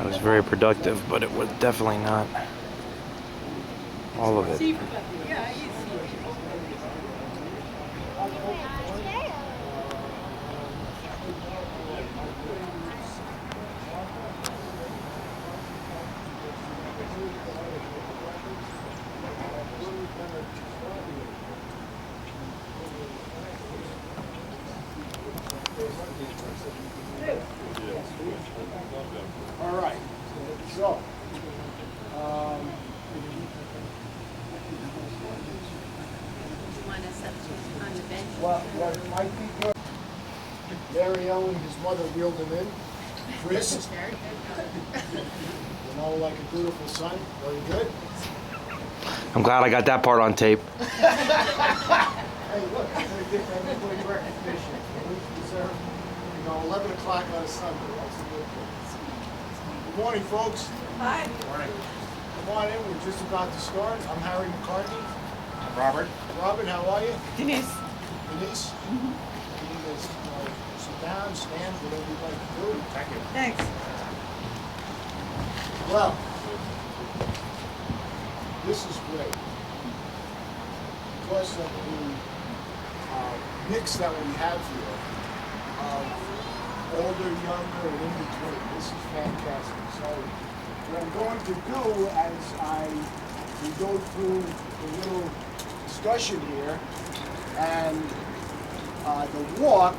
It was very productive, but it was definitely not all of it. All right, so, well, what might be good, Mary Ellen, his mother wheeled him in. Chris, you know, like a dutiful son, very good. I'm glad I got that part on tape. Hey, look, I'm gonna give everybody recognition. We deserve, 11 o'clock on a Sunday, that's a good thing. Good morning, folks. Hi. Good morning. Come on in, we're just about to start. I'm Harry McCartney. Robert. Robin, how are you? Denise. Denise? You can sit down, stand, whatever you'd like to do. Thank you. Thanks. Well, this is great. Because of the mix that we have here of older, younger, and in between. This is fantastic. So what I'm going to do as we go through the little discussion here and the walk,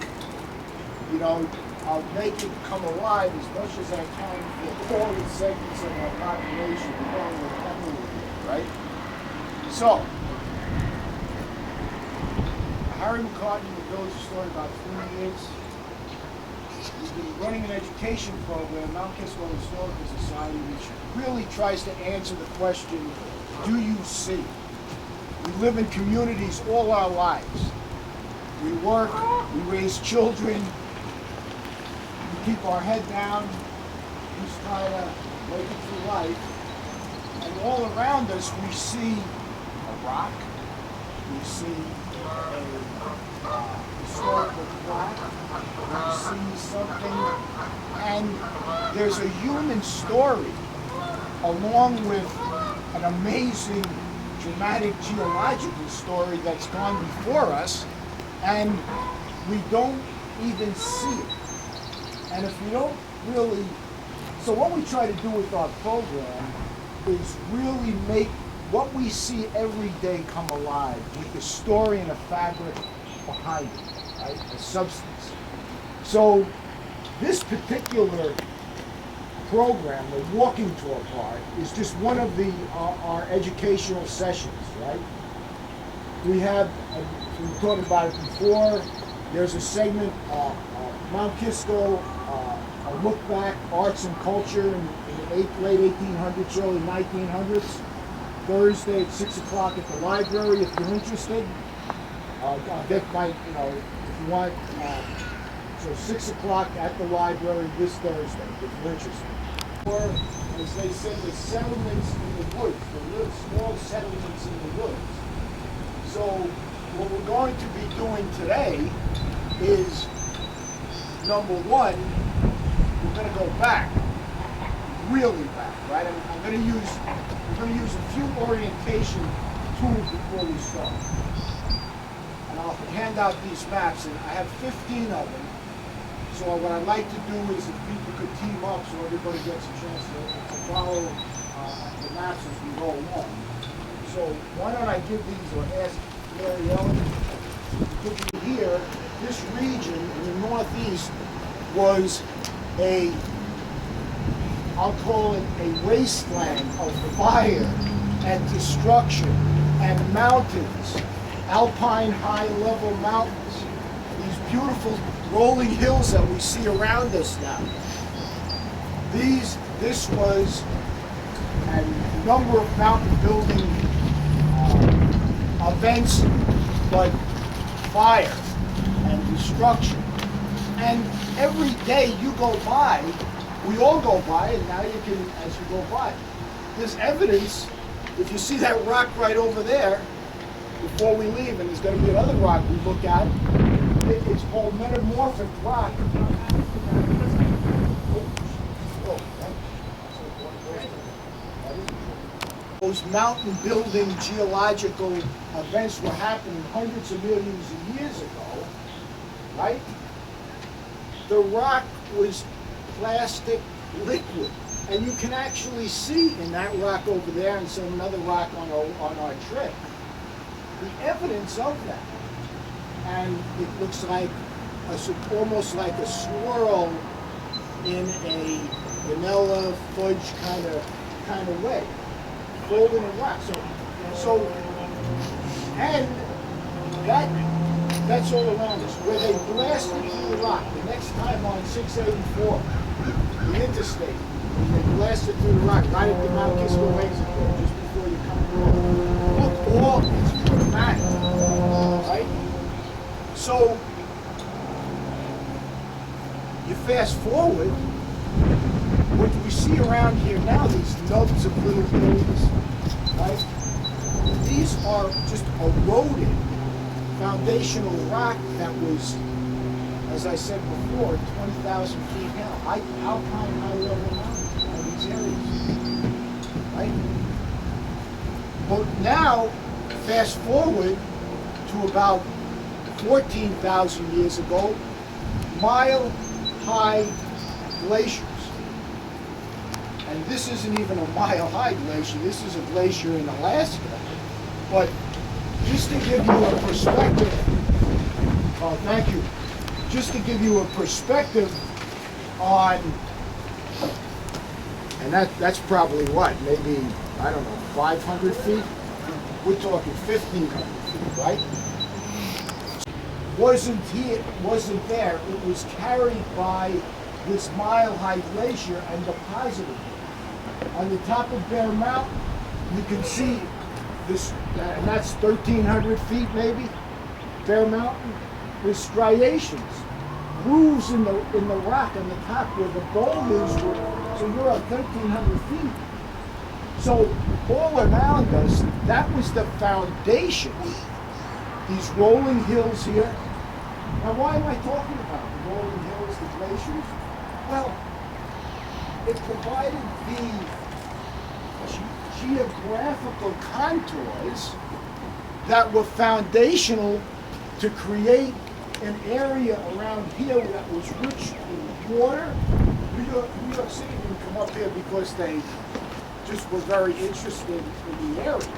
I'll make it come alive as much as I can for all the segments of our population, along with Emily, right? So, Harry McCartney, the village started about 3 years. He's been running an education program, Mount Kisco Historical Society, which really tries to answer the question, do you see? We live in communities all our lives. We work, we raise children, we keep our head down, we just try to make it through life. And all around us we see a rock, we see a historical plaque, we see something, and there's a human story along with an amazing dramatic geological story that's gone before us, and we don't even see it. And if we don't really, so what we try to do with our program is really make what we see every day come alive with the story and the fabric behind it, right? The substance. So this particular program, the walking tour part, is just one of the our educational sessions, right? We have, we talked about it before, there's a segment, Mount Kisco, a look back, arts and culture in the late 1800s, early 1900s. Thursday at 6 o'clock at the library if you're interested. Dick might, if you want, so 6 o'clock at the library this Thursday if you're interested. Or, as they said, the settlements in the woods, the little small settlements in the woods. So what we're going to be doing today is, number one, we're going to go back, really back, right? We're going to use a few orientation tools before we start. And I'll hand out these maps, and I have 15 of them. So what I'd like to do is if people could team up so everybody gets a chance to follow the maps as we go along. So why don't I give these, or ask Mary Ellen to give you here, this region in the northeast was I'll call it a wasteland of fire and destruction and mountains, alpine high-level mountains, these beautiful rolling hills that we see around us now. This was a number of mountain building events, but fire and destruction. And every day you go by, we all go by, and now you can, as you go by, there's evidence. If you see that rock right over there, before we leave, and there's going to be another rock we look at, it's called metamorphic rock. those mountain building geological events were happening hundreds of millions of years ago, right? The rock was plastic liquid. And you can actually see in that rock over there and some another rock on our trip, the evidence of that. And it looks like almost like a swirl in a vanilla fudge kind of way, folded in rock. So, and that's all around us. Where they blasted through the rock, the next time on 684, the interstate, they blasted through the rock right at the Mount Kisco exit there, just before you come through. Look, all it's dramatic, right? So you fast forward, what we see around here now, these nubs of little buildings, right? These are just eroded foundational rock that was, as I said before, 20,000 feet now. Alpine high level mountains in these areas, right? But now, fast forward to about 14,000 years ago, mile-high glaciers. And this isn't even a mile-high glacier, this is a glacier in Alaska. But just to give you a perspective, oh, thank you. Just to give you a perspective on, and that's probably what, maybe, I don't know, 500 feet? We're talking 1,500 feet, right? Wasn't there, it was carried by this mile-high glacier and deposited. On the top of Bear Mountain, you can see this, and that's 1,300 feet maybe, Bear Mountain. There's striations, grooves in the rock on the top where the boulders were, so you're at 1,300 feet. So all around us, that was the foundation. These rolling hills here. Now why am I talking about the rolling hills, the glaciers? Well, it provided the geographical contours that were foundational to create an area around here that was rich in water. New York City didn't come up here because they just were very interested in the area.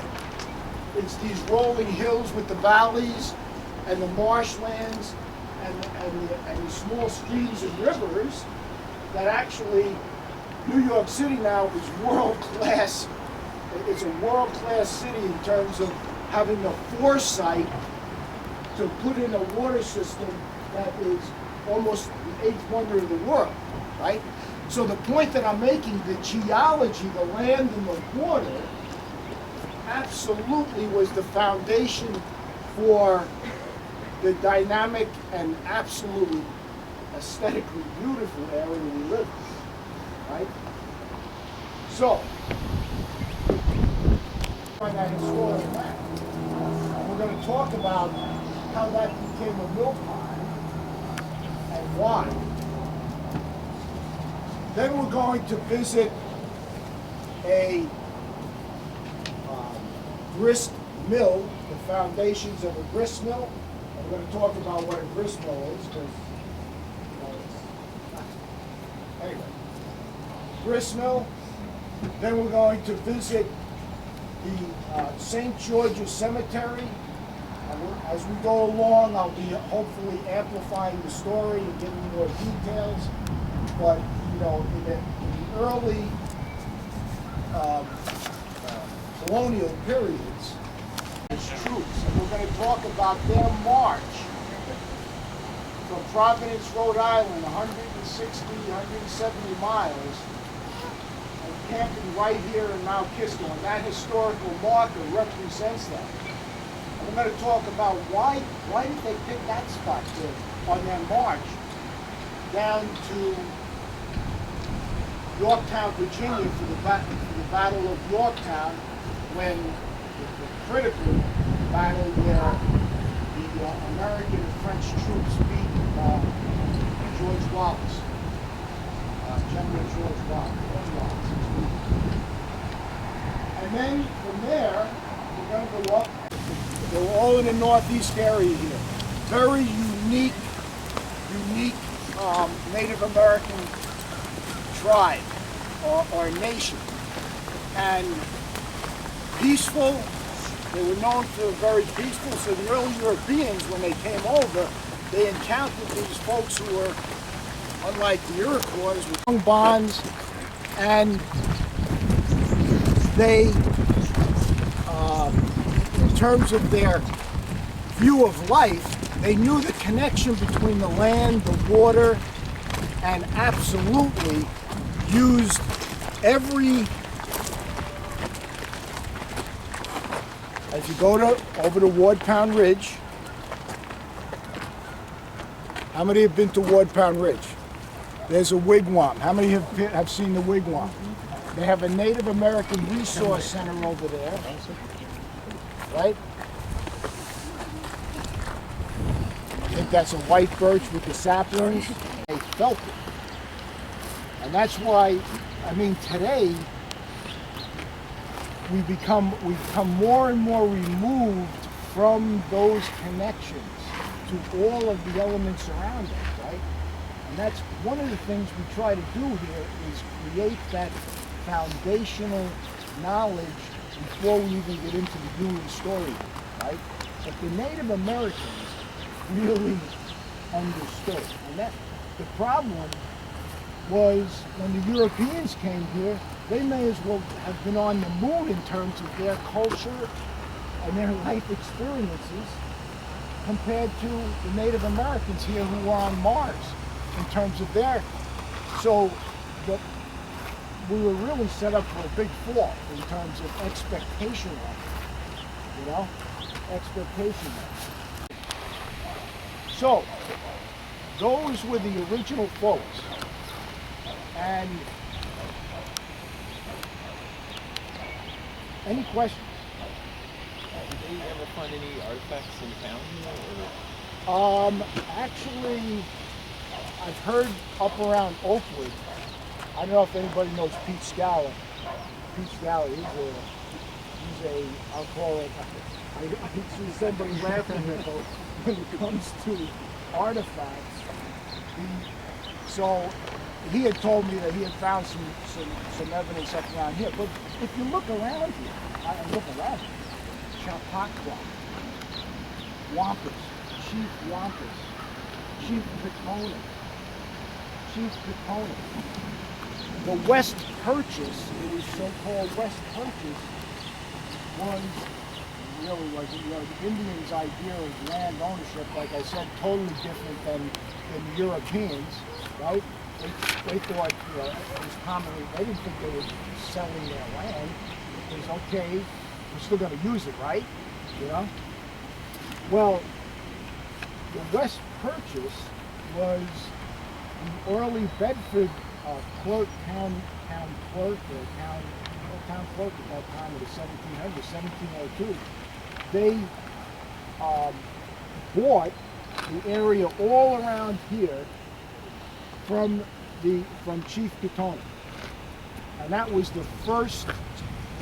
It's these rolling hills with the valleys and the marshlands and the small streams and rivers that actually New York City now is world-class. It's a world-class city in terms of having the foresight to put in a water system that is almost the eighth wonder of the world, right? So the point that I'm making, the geology, the land and the water, absolutely was the foundation for the dynamic and absolutely aesthetically beautiful area we live in, right? So, on that historic map, we're going to talk about how that became a mill pond and why. Then we're going to visit a grist mill, the foundations of a grist mill. And we're going to talk about what a grist mill is, because, anyway. Grist mill. Then we're going to visit the St. George's Cemetery. As we go along, I'll be hopefully amplifying the story and giving more details. But, in the early colonial periods, its troops, and we're going to talk about their march from Providence, Rhode Island, 160, 170 miles, and camping right here in Mount Kisco, and that historical marker represents that. And we're going to talk about why did they pick that spot on their march down to Yorktown, Virginia, for the Battle of Yorktown, when the critical battle where the American and French troops beat George Wallace, General George Wallace. And then from there, we're going to go up. They were all in the northeast area here. Very unique Native American tribe or nation. And peaceful. They were known for very peaceful. So the early Europeans, when they came over, they encountered these folks who were, unlike the Iroquois, with strong bonds, and they, in terms of their view of life, they knew the connection between the land, the water, and absolutely used every. As you go over to Ward Pound Ridge, how many have been to Ward Pound Ridge? There's a wigwam. How many have seen the wigwam? They have a Native American Resource Center over there, right? I think that's a white birch with the saplings. They felt it. And that's why, I mean, today, we've become more and more removed from those connections to all of the elements around us, right? And that's one of the things we try to do here is create that foundational knowledge before we even get into the human story, right? But the Native Americans really understood. And that the problem was when the Europeans came here, they may as well have been on the moon in terms of their culture and their life experiences compared to the Native Americans here who were on Mars in terms of their. So we were really set up for a big fall in terms of expectation level, you know, expectation level. So those were the original folks. And any questions? Did they ever find any artifacts in town here? Actually, I've heard up around Oakwood. I don't know if anybody knows Pete Scala. Pete Scala, he's a, I'll call it, I see somebody laughing at when it comes to artifacts. So he had told me that he had found some evidence up around here. But if you look around here, I look around here, Chappaqua, Wampus, Chief Wampus, Chief Petona, Chief Petona. The West Purchase, it was so-called West Purchase, was really was, you know, the Indians' idea of land ownership, like I said, totally different than the Europeans, right? They thought, you know, it was commonly, they didn't think they were selling their land. It was okay, we're still going to use it, right? You know? Well, the West Purchase was the early Bedford clerk, town clerk, or town clerk at that time of the 1700s, 1702. They bought the area all around here from Chief Petona. And that was the first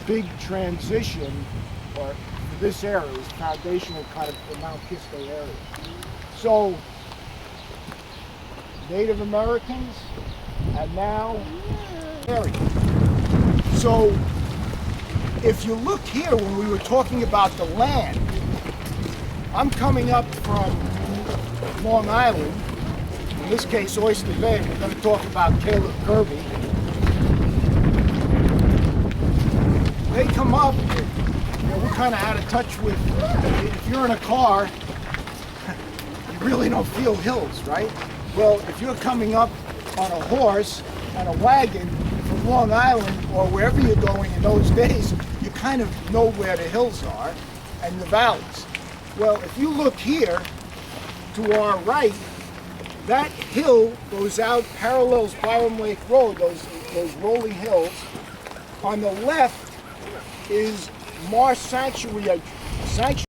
big transition for this area, this foundational kind of the Mount Kisco area. So Native Americans and now area. So if you look here when we were talking about the land, I'm coming up from Long Island, in this case Oyster Bay. We're going to talk about Caleb Kirby. They come up, you know, we're kind of out of touch with, if you're in a car, you really don't feel hills, right? Well, if you're coming up on a horse and a wagon from Long Island or wherever you're going in those days, you kind of know where the hills are and the valleys. Well, if you look here to our right, that hill goes out, parallels Byram Lake Road, those rolling hills. On the left is Marsh Sanctuary